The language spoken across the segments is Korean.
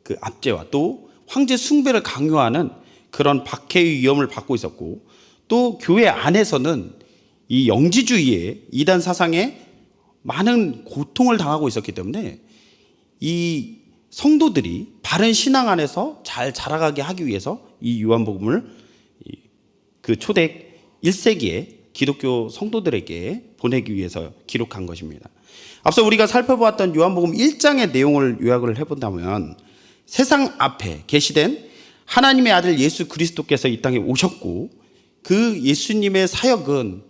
그 압제와 또 황제 숭배를 강요하는 그런 박해의 위험을 받고 있었고, 또 교회 안에서는 이 영지주의의 이단 사상에 많은 고통을 당하고 있었기 때문에 이 성도들이 바른 신앙 안에서 잘 자라가게 하기 위해서 이 요한복음을 그 초대 1세기에 기독교 성도들에게 보내기 위해서 기록한 것입니다. 앞서 우리가 살펴보았던 요한복음 1장의 내용을 요약을 해본다면, 세상 앞에 계시된 하나님의 아들 예수 그리스도께서 이 땅에 오셨고, 그 예수님의 사역은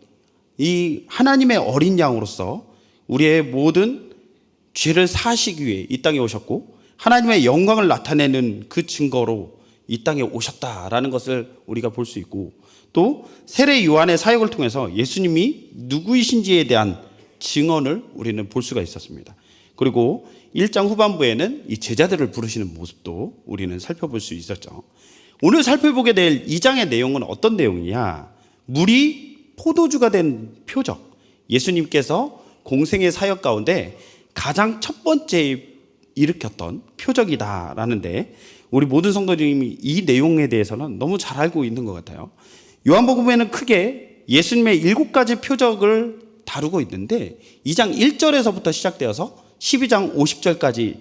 이 하나님의 어린 양으로서 우리의 모든 죄를 사하시기 위해 이 땅에 오셨고, 하나님의 영광을 나타내는 그 증거로 이 땅에 오셨다라는 것을 우리가 볼 수 있고, 또 세례 요한의 사역을 통해서 예수님이 누구이신지에 대한 증언을 우리는 볼 수가 있었습니다. 그리고 1장 후반부에는 이 제자들을 부르시는 모습도 우리는 살펴볼 수 있었죠. 오늘 살펴보게 될 2장의 내용은 어떤 내용이냐? 물이 포도주가 된 표적, 예수님께서 공생의 사역 가운데 가장 첫 번째 일으켰던 표적이다라는데, 우리 모든 성도님이 이 내용에 대해서는 너무 잘 알고 있는 것 같아요. 요한복음에는 크게 예수님의 7가지 표적을 다루고 있는데, 2장 1절에서부터 시작되어서 12장 50절까지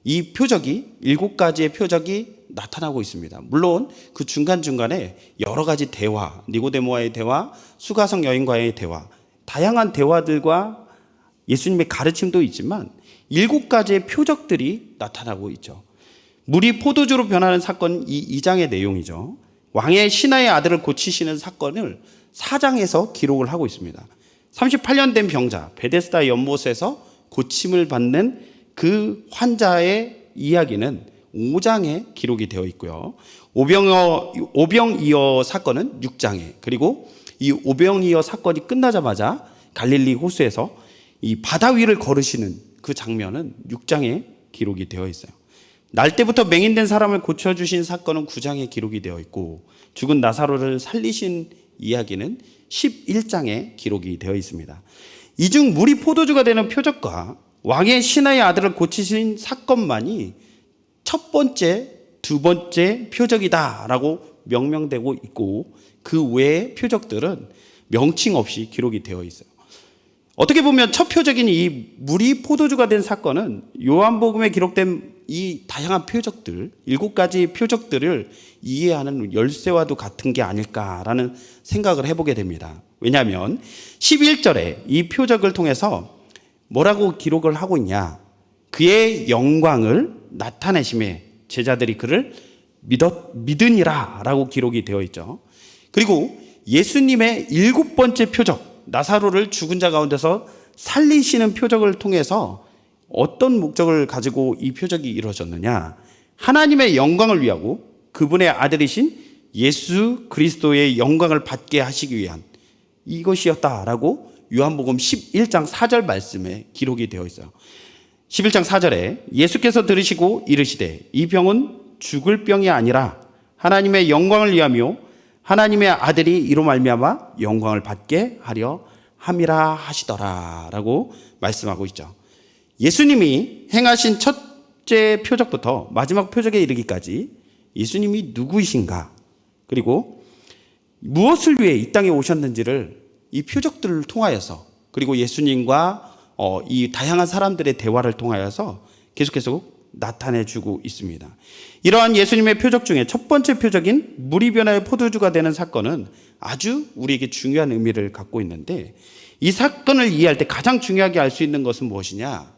이 표적이 7가지의 표적이 나타나고 있습니다. 물론 그 중간중간에 여러 가지 대화, 니고데모와의 대화, 수가성 여인과의 대화, 다양한 대화들과 예수님의 가르침도 있지만 7가지의 표적들이 나타나고 있죠. 물이 포도주로 변하는 사건은 이 2장의 내용이죠. 왕의 신하의 아들을 고치시는 사건을 4장에서 기록을 하고 있습니다. 38년 된 병자, 베데스다 연못에서 고침을 받는 그 환자의 이야기는 5장에 기록이 되어 있고요. 오병이어 사건은 6장에, 그리고 이 오병이어 사건이 끝나자마자 갈릴리 호수에서 이 바다 위를 걸으시는 그 장면은 6장에 기록이 되어 있어요. 날 때부터 맹인된 사람을 고쳐주신 사건은 9장에 기록이 되어 있고, 죽은 나사로를 살리신 이야기는 11장에 기록이 되어 있습니다. 이 중 물이 포도주가 되는 표적과 왕의 신하의 아들을 고치신 사건만이 첫 번째, 두 번째 표적이다라고 명명되고 있고, 그 외의 표적들은 명칭 없이 기록이 되어 있어요. 어떻게 보면 첫 표적인 이 물이 포도주가 된 사건은 요한복음에 기록된 이 다양한 표적들, 7가지 표적들을 이해하는 열쇠와도 같은 게 아닐까라는 생각을 해보게 됩니다. 왜냐하면 11절에 이 표적을 통해서 뭐라고 기록을 하고 있냐? 그의 영광을 나타내심에 제자들이 그를 믿으니라 라고 기록이 되어 있죠. 그리고 예수님의 7번째 표적, 나사로를 죽은 자 가운데서 살리시는 표적을 통해서 어떤 목적을 가지고 이 표적이 이루어졌느냐? 하나님의 영광을 위하고 그분의 아들이신 예수 그리스도의 영광을 받게 하시기 위한 이것이었다라고 요한복음 11장 4절 말씀에 기록이 되어 있어요. 11장 4절에 예수께서 들으시고 이르시되 이 병은 죽을 병이 아니라 하나님의 영광을 위하며 하나님의 아들이 이로 말미암아 영광을 받게 하려 함이라 하시더라라고 말씀하고 있죠. 예수님이 행하신 첫째 표적부터 마지막 표적에 이르기까지 예수님이 누구이신가, 그리고 무엇을 위해 이 땅에 오셨는지를 이 표적들을 통하여서, 그리고 예수님과 이 다양한 사람들의 대화를 통하여서 계속해서 나타내주고 있습니다. 이러한 예수님의 표적 중에 첫 번째 표적인 물이 변하여 포도주가 되는 사건은 아주 우리에게 중요한 의미를 갖고 있는데, 이 사건을 이해할 때 가장 중요하게 알 수 있는 것은 무엇이냐?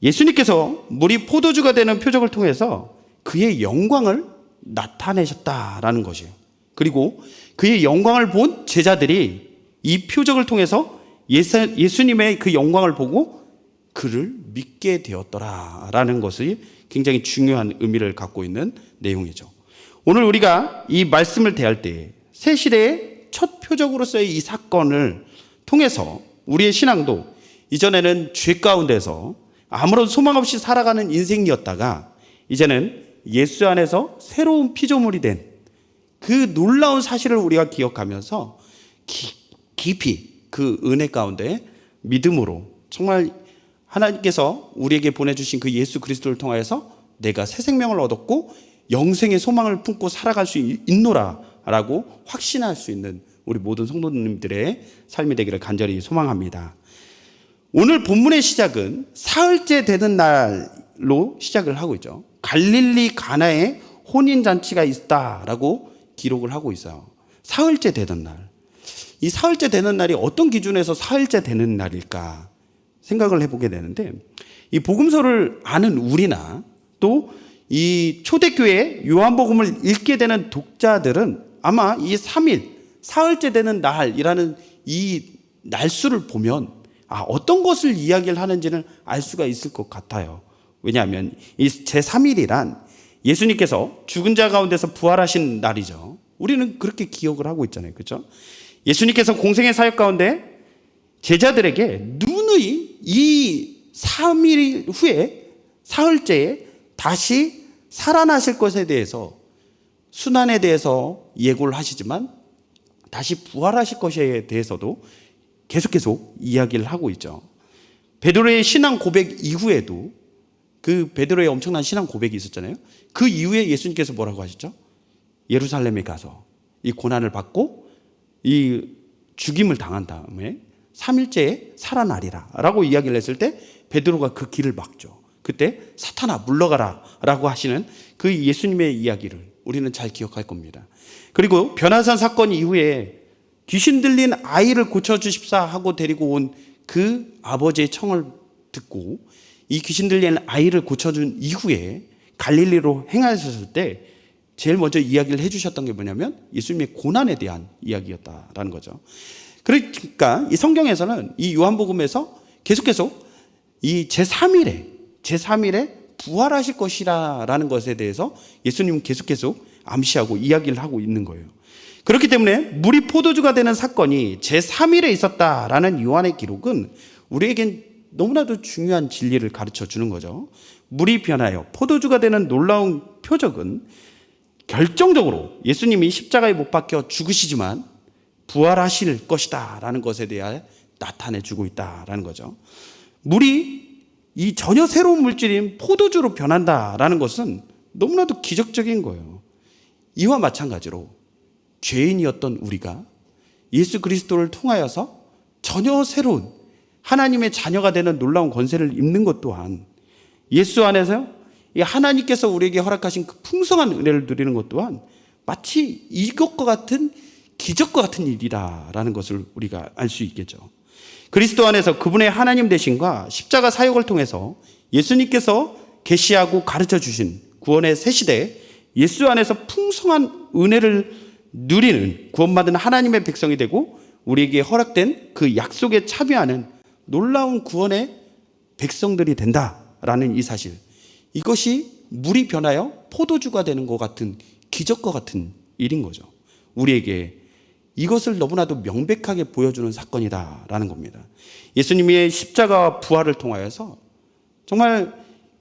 예수님께서 물이 포도주가 되는 표적을 통해서 그의 영광을 나타내셨다라는 것이에요. 그리고 그의 영광을 본 제자들이 이 표적을 통해서 예수님의 그 영광을 보고 그를 믿게 되었더라라는 것이 굉장히 중요한 의미를 갖고 있는 내용이죠. 오늘 우리가 이 말씀을 대할 때 새 시대의 첫 표적으로서의 이 사건을 통해서 우리의 신앙도 이전에는 죄 가운데서 아무런 소망 없이 살아가는 인생이었다가 이제는 예수 안에서 새로운 피조물이 된 그 놀라운 사실을 우리가 기억하면서 깊이 그 은혜 가운데 믿음으로 정말 하나님께서 우리에게 보내주신 그 예수 그리스도를 통하여서 내가 새 생명을 얻었고 영생의 소망을 품고 살아갈 수 있노라 라고 확신할 수 있는 우리 모든 성도님들의 삶이 되기를 간절히 소망합니다. 오늘 본문의 시작은 사흘째 되는 날로 시작을 하고 있죠. 갈릴리 가나에 혼인잔치가 있다라고 기록을 하고 있어요. 사흘째 되던 날. 이 사흘째 되는 날이 어떤 기준에서 사흘째 되는 날일까 생각을 해보게 되는데, 이 복음서를 아는 우리나 또 이 초대교회 요한복음을 읽게 되는 독자들은 아마 이 3일, 사흘째 되는 날이라는 이 날수를 보면 어떤 것을 이야기를 하는지는 알 수가 있을 것 같아요. 왜냐하면 이 제3일이란 예수님께서 죽은 자 가운데서 부활하신 날이죠. 우리는 그렇게 기억을 하고 있잖아요. 그렇죠? 예수님께서 공생의 사역 가운데 제자들에게 누누이 이 3일 후에 사흘째에 다시 살아나실 것에 대해서, 순환에 대해서 예고를 하시지만 다시 부활하실 것에 대해서도 계속 이야기를 하고 있죠. 베드로의 신앙 고백 이후에도, 그 베드로의 엄청난 신앙 고백이 있었잖아요. 그 이후에 예수님께서 뭐라고 하셨죠? 예루살렘에 가서 이 고난을 받고 이 죽임을 당한 다음에 3일째에 살아나리라 라고 이야기를 했을 때 베드로가 그 길을 막죠. 그때 사탄아 물러가라 라고 하시는 그 예수님의 이야기를 우리는 잘 기억할 겁니다. 그리고 변화산 사건 이후에 귀신 들린 아이를 고쳐주십사 하고 데리고 온 그 아버지의 청을 듣고 이 귀신 들린 아이를 고쳐준 이후에 갈릴리로 행하셨을 때 제일 먼저 이야기를 해주셨던 게 뭐냐면 예수님의 고난에 대한 이야기였다라는 거죠. 그러니까 이 성경에서는 이 요한복음에서 계속 이 제3일에 부활하실 것이라는 것에 대해서 예수님은 계속 암시하고 이야기를 하고 있는 거예요. 그렇기 때문에 물이 포도주가 되는 사건이 제3일에 있었다라는 요한의 기록은 우리에겐 너무나도 중요한 진리를 가르쳐 주는 거죠. 물이 변하여 포도주가 되는 놀라운 표적은 결정적으로 예수님이 십자가에 못 박혀 죽으시지만 부활하실 것이다 라는 것에 대해 나타내 주고 있다라는 거죠. 물이 이 전혀 새로운 물질인 포도주로 변한다라는 것은 너무나도 기적적인 거예요. 이와 마찬가지로 죄인이었던 우리가 예수 그리스도를 통하여서 전혀 새로운 하나님의 자녀가 되는 놀라운 권세를 입는 것 또한, 예수 안에서 하나님께서 우리에게 허락하신 그 풍성한 은혜를 누리는 것 또한 마치 이것과 같은 기적과 같은 일이라는 것을 우리가 알 수 있겠죠. 그리스도 안에서 그분의 하나님 되심과 십자가 사역을 통해서 예수님께서 계시하고 가르쳐 주신 구원의 새 시대에 예수 안에서 풍성한 은혜를 누리는 구원받은 하나님의 백성이 되고 우리에게 허락된 그 약속에 참여하는 놀라운 구원의 백성들이 된다라는 이 사실, 이것이 물이 변하여 포도주가 되는 것 같은 기적과 같은 일인 거죠. 우리에게 이것을 너무나도 명백하게 보여주는 사건이다라는 겁니다. 예수님의 십자가와 부활을 통하여서 정말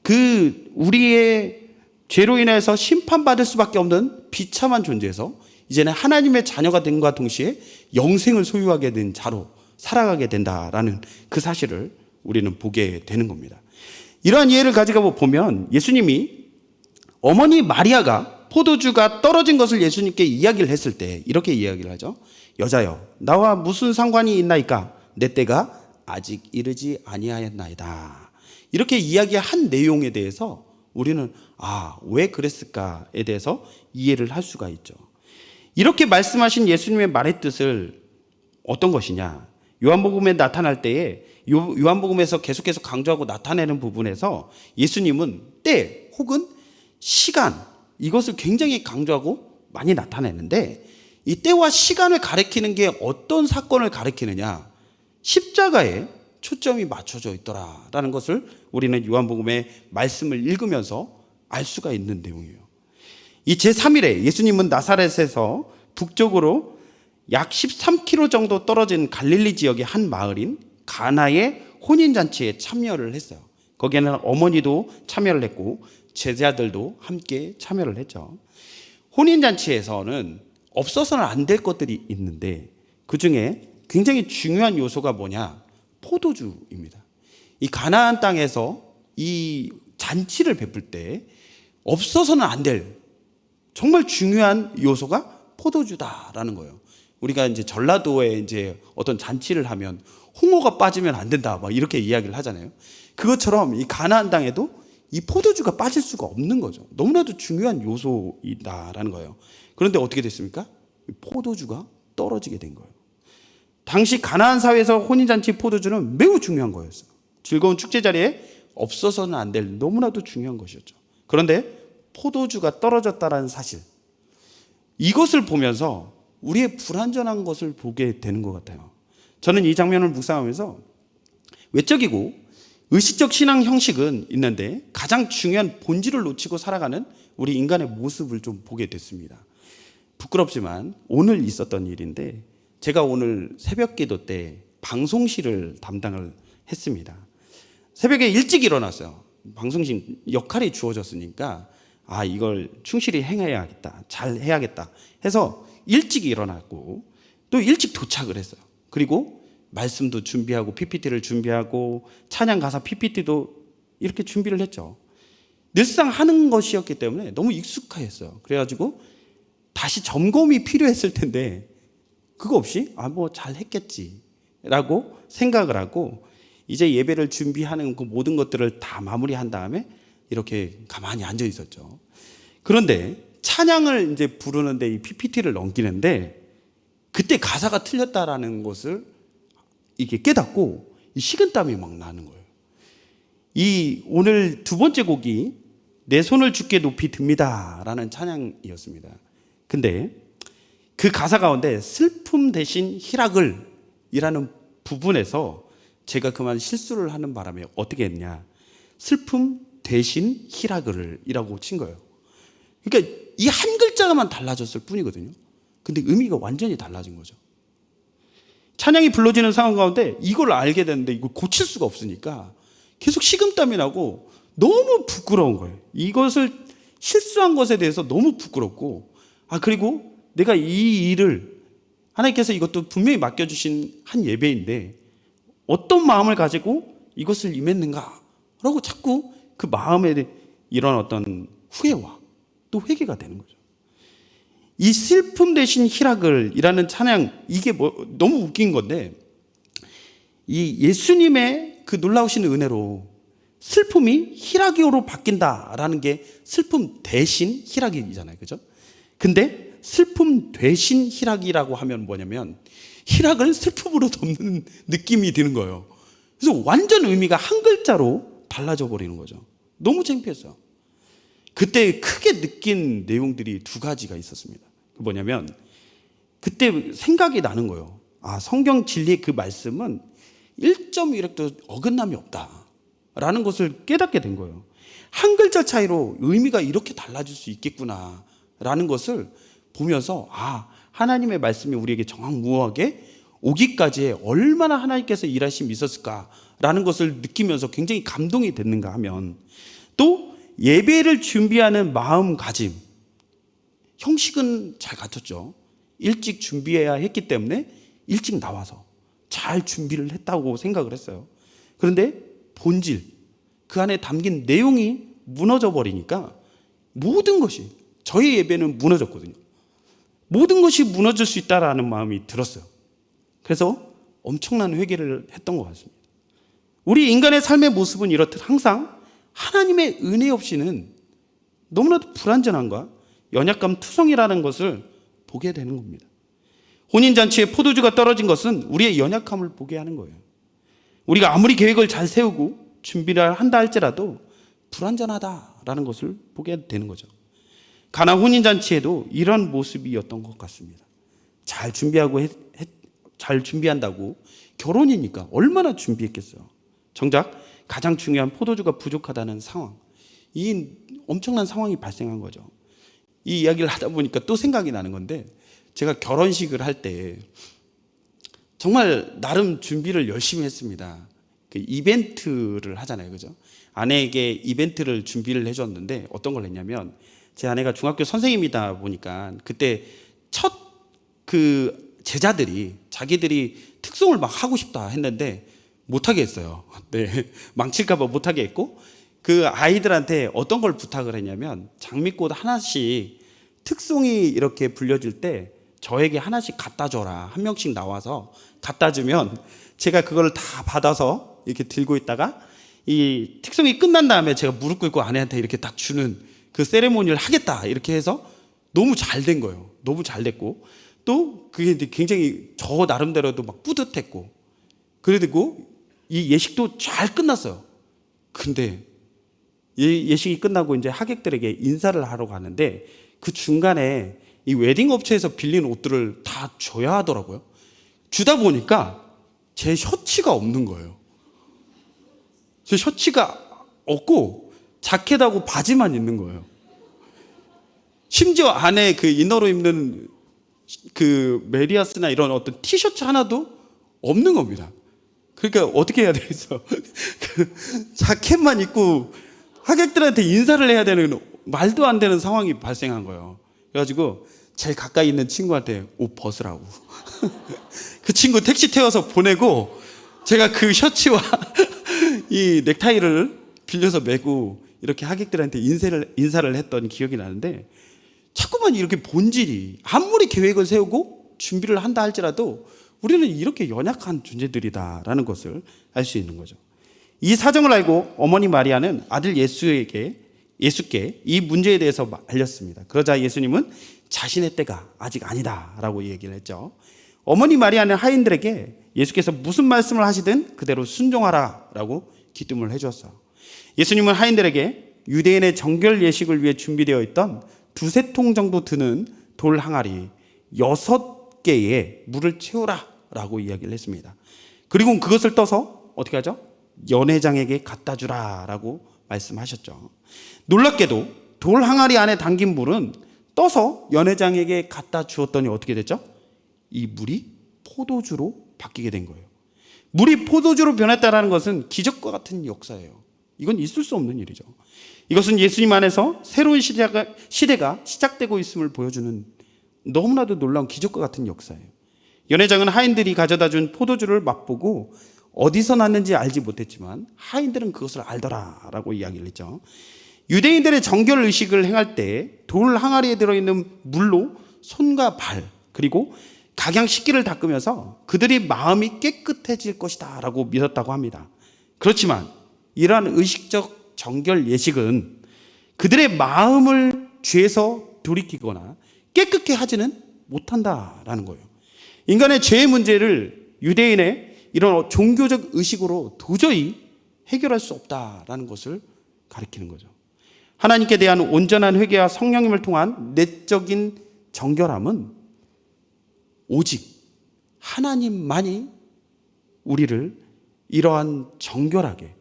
그 우리의 죄로 인해서 심판받을 수밖에 없는 비참한 존재에서 이제는 하나님의 자녀가 됨과 동시에 영생을 소유하게 된 자로 살아가게 된다라는 그 사실을 우리는 보게 되는 겁니다. 이러한 이해를 가지고 보면 예수님이 어머니 마리아가 포도주가 떨어진 것을 예수님께 이야기를 했을 때 이렇게 이야기를 하죠. 여자여, 나와 무슨 상관이 있나이까? 내 때가 아직 이르지 아니하였나이다. 이렇게 이야기한 내용에 대해서 우리는 왜 그랬을까에 대해서 이해를 할 수가 있죠. 이렇게 말씀하신 예수님의 말의 뜻을 어떤 것이냐? 요한복음에 나타날 때에 요한복음에서 계속해서 강조하고 나타내는 부분에서 예수님은 때 혹은 시간, 이것을 굉장히 강조하고 많이 나타내는데, 이 때와 시간을 가리키는 게 어떤 사건을 가리키느냐? 십자가에 초점이 맞춰져 있더라라는 것을 우리는 요한복음의 말씀을 읽으면서 알 수가 있는 내용이에요. 이 제3일에 예수님은 나사렛에서 북쪽으로 약 13km 정도 떨어진 갈릴리 지역의 한 마을인 가나의 혼인잔치에 참여를 했어요. 거기에는 어머니도 참여를 했고 제자들도 함께 참여를 했죠. 혼인잔치에서는 없어서는 안 될 것들이 있는데 그 중에 굉장히 중요한 요소가 뭐냐? 포도주입니다. 이 가나안 땅에서 이 잔치를 베풀 때 없어서는 안 될 정말 중요한 요소가 포도주다라는 거예요. 우리가 이제 전라도에 이제 어떤 잔치를 하면 홍어가 빠지면 안 된다, 막 이렇게 이야기를 하잖아요. 그것처럼 이 가나안 땅에도 이 포도주가 빠질 수가 없는 거죠. 너무나도 중요한 요소이다라는 거예요. 그런데 어떻게 됐습니까? 포도주가 떨어지게 된 거예요. 당시 가나안 사회에서 혼인잔치 포도주는 매우 중요한 거였어요. 즐거운 축제 자리에 없어서는 안 될 너무나도 중요한 것이었죠. 그런데 포도주가 떨어졌다는 사실, 이것을 보면서 우리의 불완전한 것을 보게 되는 것 같아요. 저는 이 장면을 묵상하면서 외적이고 의식적 신앙 형식은 있는데 가장 중요한 본질을 놓치고 살아가는 우리 인간의 모습을 좀 보게 됐습니다. 부끄럽지만 오늘 있었던 일인데, 제가 오늘 새벽 기도 때 방송실을 담당을 했습니다. 새벽에 일찍 일어났어요. 방송실 역할이 주어졌으니까 이걸 충실히 행해야겠다, 잘 해야겠다 해서 일찍 일어났고 또 일찍 도착을 했어요. 그리고 말씀도 준비하고 PPT를 준비하고 찬양 가사 PPT도 이렇게 준비를 했죠. 늘상 하는 것이었기 때문에 너무 익숙했어요. 그래가지고 다시 점검이 필요했을 텐데 그거 없이 뭐 잘 했겠지라고 생각을 하고 이제 예배를 준비하는 그 모든 것들을 다 마무리한 다음에 이렇게 가만히 앉아 있었죠. 그런데 찬양을 이제 부르는데 이 PPT를 넘기는데 그때 가사가 틀렸다라는 것을 이게 깨닫고 이 식은땀이 막 나는 거예요. 이 오늘 두 번째 곡이 내 손을 주께 높이 듭니다라는 찬양이었습니다. 근데 그 가사 가운데 슬픔 대신 희락을 이라는 부분에서 제가 그만 실수를 하는 바람에 어떻게 했냐, 슬픔 대신 희락을 이라고 친 거예요. 그러니까 이 한 글자만 달라졌을 뿐이거든요. 근데 의미가 완전히 달라진 거죠. 찬양이 불러지는 상황 가운데 이걸 알게 됐는데 이걸 고칠 수가 없으니까 계속 식은땀이 나고 너무 부끄러운 거예요. 이것을 실수한 것에 대해서 너무 부끄럽고, 그리고 내가 이 일을 하나님께서 이것도 분명히 맡겨주신 한 예배인데 어떤 마음을 가지고 이것을 임했는가라고 자꾸 그 마음에 이런 어떤 후회와 또 회개가 되는 거죠. 이 슬픔 대신 희락을 이라는 찬양, 이게 너무 웃긴 건데, 이 예수님의 그 놀라우신 은혜로 슬픔이 희락으로 바뀐다라는 게 슬픔 대신 희락이잖아요. 그죠? 근데 슬픔 대신 희락이라고 하면 뭐냐면 희락을 슬픔으로 덮는 느낌이 드는 거예요. 그래서 완전 의미가 한 글자로 달라져 버리는 거죠. 너무 창피했어요. 그때 크게 느낀 내용들이 두 가지가 있었습니다. 뭐냐면 그때 생각이 나는 거예요. 성경 진리의 그 말씀은 1.1획도 어긋남이 없다라는 것을 깨닫게 된 거예요. 한 글자 차이로 의미가 이렇게 달라질 수 있겠구나라는 것을 보면서 하나님의 말씀이 우리에게 정확무하게 오기까지에 얼마나 하나님께서 일하심이 있었을까라는 것을 느끼면서 굉장히 감동이 됐는가 하면, 또 예배를 준비하는 마음가짐, 형식은 잘 갖췄죠. 일찍 준비해야 했기 때문에 일찍 나와서 잘 준비를 했다고 생각을 했어요. 그런데 본질, 그 안에 담긴 내용이 무너져 버리니까 모든 것이, 저희 예배는 무너졌거든요. 모든 것이 무너질 수 있다라는 마음이 들었어요. 그래서 엄청난 회개를 했던 것 같습니다. 우리 인간의 삶의 모습은 이렇듯 항상 하나님의 은혜 없이는 너무나도 불완전함과 연약감 투성이라는 것을 보게 되는 겁니다. 혼인잔치에 포도주가 떨어진 것은 우리의 연약함을 보게 하는 거예요. 우리가 아무리 계획을 잘 세우고 준비를 한다 할지라도 불완전하다라는 것을 보게 되는 거죠. 가나 혼인잔치에도 이런 모습이었던 것 같습니다. 잘 준비한다고, 결혼이니까 얼마나 준비했겠어요. 정작 가장 중요한 포도주가 부족하다는 상황, 이 엄청난 상황이 발생한 거죠. 이 이야기를 하다 보니까 또 생각이 나는 건데, 제가 결혼식을 할 때 정말 나름 준비를 열심히 했습니다. 그 이벤트를 하잖아요, 그죠? 아내에게 이벤트를 준비를 해줬는데 어떤 걸 했냐면, 제 아내가 중학교 선생님이다 보니까 그때 첫 그 제자들이 자기들이 특송을 막 하고 싶다 했는데 못하게 했어요. 네, 망칠까봐 못하게 했고, 그 아이들한테 어떤 걸 부탁을 했냐면 장미꽃 하나씩 특송이 이렇게 불려질 때 저에게 하나씩 갖다 줘라. 한 명씩 나와서 갖다 주면 제가 그걸 다 받아서 이렇게 들고 있다가 이 특송이 끝난 다음에 제가 무릎 꿇고 아내한테 이렇게 딱 주는 그 세레모니를 하겠다. 이렇게 해서 너무 잘 된 거예요. 너무 잘 됐고 또 그게 이제 굉장히 저 나름대로도 막 뿌듯했고 그리고 이 예식도 잘 끝났어요. 근데 예식이 끝나고 이제 하객들에게 인사를 하러 가는데 그 중간에 이 웨딩 업체에서 빌린 옷들을 다 줘야 하더라고요. 주다 보니까 제 셔츠가 없는 거예요. 제 셔츠가 없고 자켓하고 바지만 있는 거예요. 심지어 안에 그 이너로 입는 그 메리아스나 이런 어떤 티셔츠 하나도 없는 겁니다. 그러니까 어떻게 해야 되겠어? 그 자켓만 입고 하객들한테 인사를 해야 되는 말도 안 되는 상황이 발생한 거예요. 그래가지고 제일 가까이 있는 친구한테 옷 벗으라고. 그 친구 택시 태워서 보내고 제가 그 셔츠와 이 넥타이를 빌려서 메고 이렇게 하객들한테 인사를 했던 기억이 나는데 자꾸만 이렇게 본질이 아무리 계획을 세우고 준비를 한다 할지라도 우리는 이렇게 연약한 존재들이다라는 것을 알 수 있는 거죠. 이 사정을 알고 어머니 마리아는 아들 예수께 이 문제에 대해서 알렸습니다. 그러자 예수님은 자신의 때가 아직 아니다라고 얘기를 했죠. 어머니 마리아는 하인들에게 예수께서 무슨 말씀을 하시든 그대로 순종하라라고 기뜸을 해주었어요. 예수님은 하인들에게 유대인의 정결 예식을 위해 준비되어 있던 2-3통 정도 드는 돌 항아리 6개에 물을 채우라라고 이야기를 했습니다. 그리고 그것을 떠서 어떻게 하죠? 연회장에게 갖다 주라라고 말씀하셨죠. 놀랍게도 돌 항아리 안에 담긴 물은 떠서 연회장에게 갖다 주었더니 어떻게 됐죠? 이 물이 포도주로 바뀌게 된 거예요. 물이 포도주로 변했다는 것은 기적과 같은 역사예요. 이건 있을 수 없는 일이죠. 이것은 예수님 안에서 새로운 시대가 시작되고 있음을 보여주는 너무나도 놀라운 기적과 같은 역사예요. 연회장은 하인들이 가져다 준 포도주를 맛보고 어디서 났는지 알지 못했지만 하인들은 그것을 알더라라고 이야기를 했죠. 유대인들의 정결 의식을 행할 때 돌 항아리에 들어있는 물로 손과 발 그리고 각양 식기를 닦으면서 그들이 마음이 깨끗해질 것이다 라고 믿었다고 합니다. 그렇지만 이러한 의식적 정결 예식은 그들의 마음을 죄에서 돌이키거나 깨끗게 하지는 못한다라는 거예요. 인간의 죄의 문제를 유대인의 이런 종교적 의식으로 도저히 해결할 수 없다라는 것을 가리키는 거죠. 하나님께 대한 온전한 회개와 성령님을 통한 내적인 정결함은 오직 하나님만이 우리를 이러한 정결하게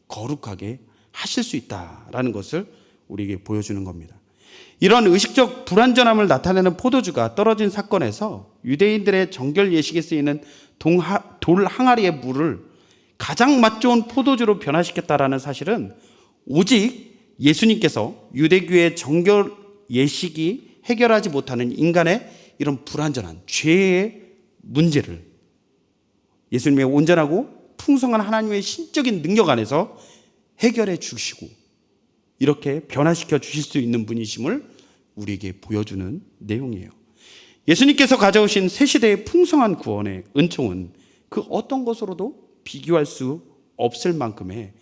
거룩하게 하실 수 있다라는 것을 우리에게 보여주는 겁니다. 이런 의식적 불완전함을 나타내는 포도주가 떨어진 사건에서 유대인들의 정결 예식에 쓰이는 돌 항아리의 물을 가장 맛 좋은 포도주로 변화시켰다라는 사실은 오직 예수님께서 유대교의 정결 예식이 해결하지 못하는 인간의 이런 불완전한 죄의 문제를 예수님의 온전하고 풍성한 하나님의 신적인 능력 안에서 해결해 주시고 이렇게 변화시켜 주실 수 있는 분이심을 우리에게 보여주는 내용이에요. 예수님께서 가져오신 새 시대의 풍성한 구원의 은총은 그 어떤 것으로도 비교할 수 없을 만큼의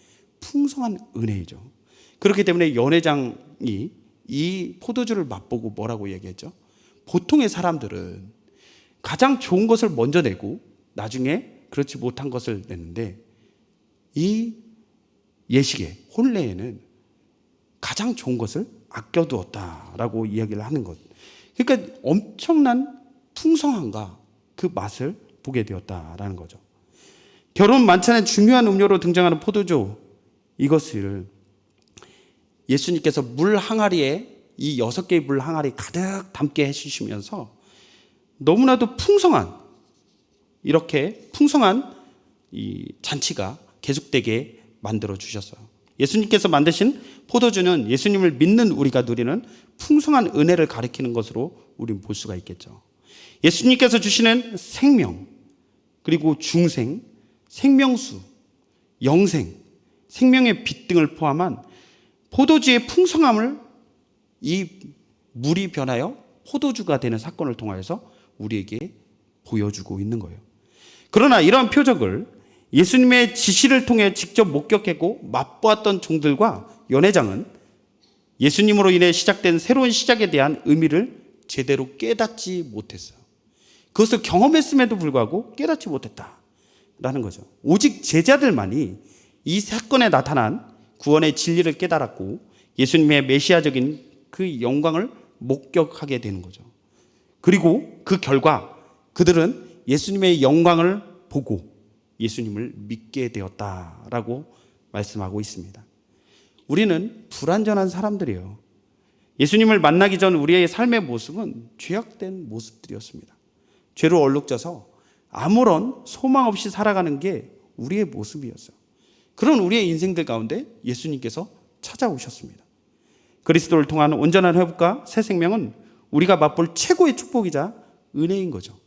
풍성한 은혜이죠. 그렇기 때문에 연회장이 이 포도주를 맛보고 뭐라고 얘기했죠? 보통의 사람들은 가장 좋은 것을 먼저 내고 나중에 그렇지 못한 것을 내는데 이 예식의 혼례에는 가장 좋은 것을 아껴두었다라고 이야기를 하는 것. 그러니까 엄청난 풍성함과 그 맛을 보게 되었다라는 거죠. 결혼 만찬의 중요한 음료로 등장하는 포도주, 이것을 예수님께서 물 항아리에 이 6개의 물 항아리 가득 담게 해주시면서 너무나도 풍성한 이렇게 풍성한 이 잔치가 계속되게 만들어 주셨어요. 예수님께서 만드신 포도주는 예수님을 믿는 우리가 누리는 풍성한 은혜를 가리키는 것으로 우리는 볼 수가 있겠죠. 예수님께서 주시는 생명, 그리고 중생, 생명수, 영생, 생명의 빛 등을 포함한 포도주의 풍성함을 이 물이 변하여 포도주가 되는 사건을 통하여서 우리에게 보여주고 있는 거예요. 그러나 이러한 표적을 예수님의 지시를 통해 직접 목격했고 맛보았던 종들과 연회장은 예수님으로 인해 시작된 새로운 시작에 대한 의미를 제대로 깨닫지 못했어요. 그것을 경험했음에도 불구하고 깨닫지 못했다라는 거죠. 오직 제자들만이 이 사건에 나타난 구원의 진리를 깨달았고 예수님의 메시아적인 그 영광을 목격하게 되는 거죠. 그리고 그 결과 그들은 예수님의 영광을 보고 예수님을 믿게 되었다라고 말씀하고 있습니다. 우리는 불완전한 사람들이에요. 예수님을 만나기 전 우리의 삶의 모습은 죄악된 모습들이었습니다. 죄로 얼룩져서 아무런 소망 없이 살아가는 게 우리의 모습이었어요. 그런 우리의 인생들 가운데 예수님께서 찾아오셨습니다. 그리스도를 통한 온전한 회복과 새 생명은 우리가 맛볼 최고의 축복이자 은혜인 거죠.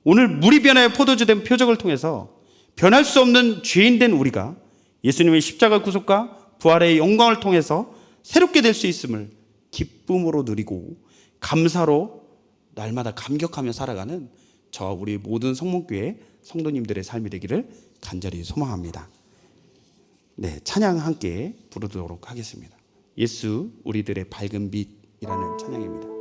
오늘 물이 변하여 포도주 된 표적을 통해서 변할 수 없는 죄인 된 우리가 예수님의 십자가 구속과 부활의 영광을 통해서 새롭게 될 수 있음을 기쁨으로 누리고 감사로 날마다 감격하며 살아가는 저와 우리 모든 성문교회 성도님들의 삶이 되기를 간절히 소망합니다. 네, 찬양 함께 부르도록 하겠습니다. 예수 우리들의 밝은 빛이라는 찬양입니다.